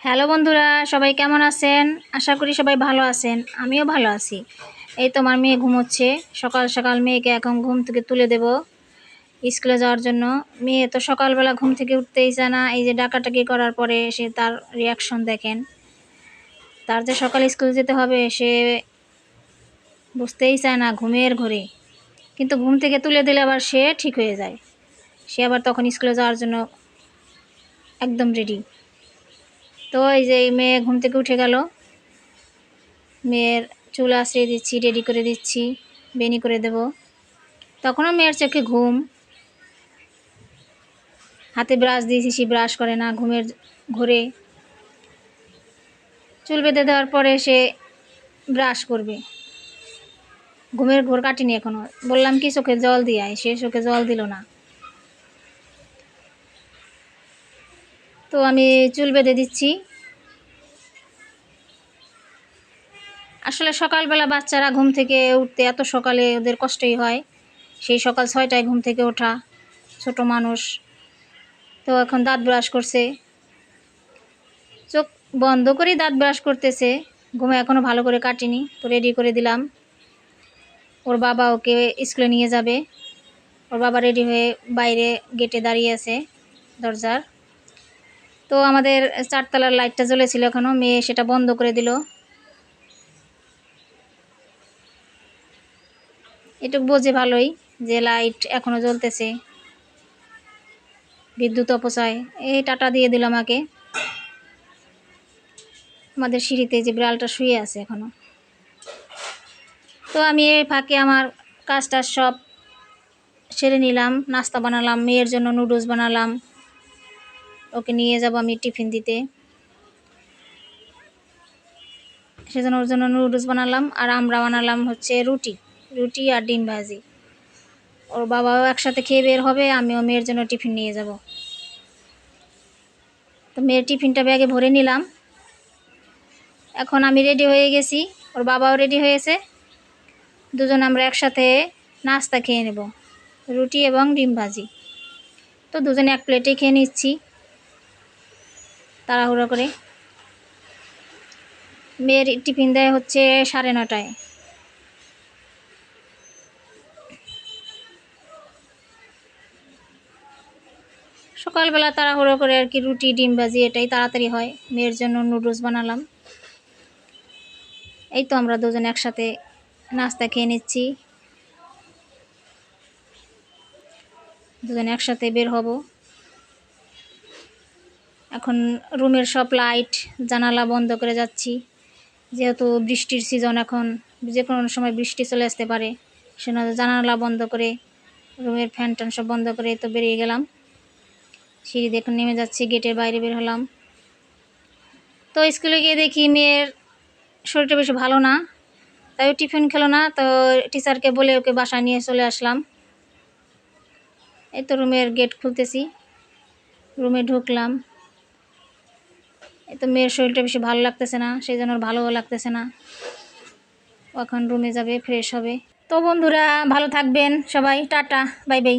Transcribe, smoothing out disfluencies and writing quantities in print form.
Hello বন্ধুরা, সবাই কেমন আছেন? আশা করি সবাই ভালো আছেন। আমিও ভালো আছি। এই তো আমার মেয়ে ঘুমোচ্ছে। সকাল সকাল মেয়েকে এখন ঘুম থেকে তুলে দেব স্কুলে যাওয়ার জন্য। মেয়ে তো সকালবেলা ঘুম থেকে উঠতেই চায় না। এই যে ডাকাডাকি করার পরে সে তার রিয়াকশন দেখেন। তার যে সকালে স্কুলে যেতে হবে সে বুঝতেই চায় না, ঘুমের ঘোরে। কিন্তু ঘুম থেকে তুলে দিলে আবার সে ঠিক হয়ে যায়। সে আবার তখন স্কুলে যাওয়ার জন্য একদম রেডি। তো এই যে এই মেয়ে ঘুম থেকে উঠে গেল। মেয়ের চুল আঁচড়িয়ে দিচ্ছি, রেডি করে দিচ্ছি, বেনি করে দেব। তখনও মেয়ের চোখে ঘুম। হাতে ব্রাশ দিয়েছি, সে ব্রাশ করে না, ঘুমের ঘোরে। চুল বেঁধে দেওয়ার পরে সে ব্রাশ করবে। ঘুমের ঘোর কাটিনি এখনো। বললাম কি চোখে জল দিয়ে আয়, সে চোখে জল দিল না। তো আমি চুল বেঁধে দিচ্ছি। আসলে সকালবেলা বাচ্চারা ঘুম থেকে উঠতে এত সকালে ওদের কষ্টই হয়। সেই সকাল 6টায় ঘুম থেকে ওঠা, ছোট মানুষ। তো এখন দাঁত ব্রাশ করছে, চোখ বন্ধ করেই দাঁত ব্রাশ করতেছে। ঘুমে এখনও ভালো করে কাটিনি। তো রেডি করে দিলাম। ওর বাবা ওকে স্কুলে নিয়ে যাবে। ওর বাবা রেডি হয়ে বাইরে গেটে দাঁড়িয়ে আছে, দরজার। তো আমাদের 4তলার লাইটটা জ্বলেছিল এখনও, মেয়ে সেটা বন্ধ করে দিল। এটুকু বোঝে ভালোই যে লাইট এখনও জ্বলতেছে, বিদ্যুৎ অপচয়। এই টাটা দিয়ে দিল আমাকে। আমাদের সিঁড়িতে যে বিড়ালটা শুয়ে আছে এখনও। তো আমি এই ফাঁকে আমার কাজটা সব সেরে নিলাম। নাস্তা বানালাম, মেয়ের জন্য নুডলস বানালাম। ওকে নিয়ে যাব আমি টিফিন দিতে, সেজন্য ওর জন্য নুডলস বানালাম। আর আমরা বানালাম হচ্ছে রুটি রুটি আর ডিম ভাজি। ওর বাবাও একসাথে খেয়ে বের হবে, আমিও মেয়ের জন্য টিফিন নিয়ে যাব। তো মেয়ের টিফিনটা ব্যাগে ভরে নিলাম। এখন আমি রেডি হয়ে গেছি, ওর বাবাও রেডি হয়েছে। দুজন আমরা একসাথে নাস্তা খেয়ে নেব, রুটি এবং ডিম ভাজি। তো দুজনে এক প্লেটে খেয়ে নিচ্ছি তাড়াহুড়ো করে। মেয়ের টিফিন দেয় হচ্ছে 9:30টায়। সকালবেলা তাড়াহুড়ো করে আর কি, রুটি ডিম ভাজি এটাই তাড়াতাড়ি হয়। মেয়ের জন্য নুডলস বানালাম। এই তো আমরা দুজন একসাথে নাস্তা খেয়ে নিচ্ছি। দুজন একসাথে বের হব। এখন রুমের সব লাইট জানালা বন্ধ করে যাচ্ছি, যেহেতু বৃষ্টির সিজন। এখন যে কোনো সময় বৃষ্টি চলে আসতে পারে, সেজন্য জানালা বন্ধ করে রুমের ফ্যান ট্যান সব বন্ধ করে তো বেরিয়ে গেলাম। সিঁড়ি দেখে নেমে যাচ্ছি, গেটের বাইরে বের হলাম। তো স্কুলে গিয়ে দেখি মেয়ের শরীরটা বেশি ভালো না, তাই টিফিন খেলো না। তো টিচারকে বলে ওকে বাসায় নিয়ে চলে আসলাম। এই তো রুমের গেট খুলতেছি, রুমে ঢুকলাম। এই তো মেয়ের শরীরটা বেশি ভালো লাগতেছে না, সেই জন্য ভালোও লাগতেছে না। এখন রুমে যাবে, ফ্রেশ হবে। তো বন্ধুরা ভালো থাকবেন সবাই, টাটা, বাই বাই।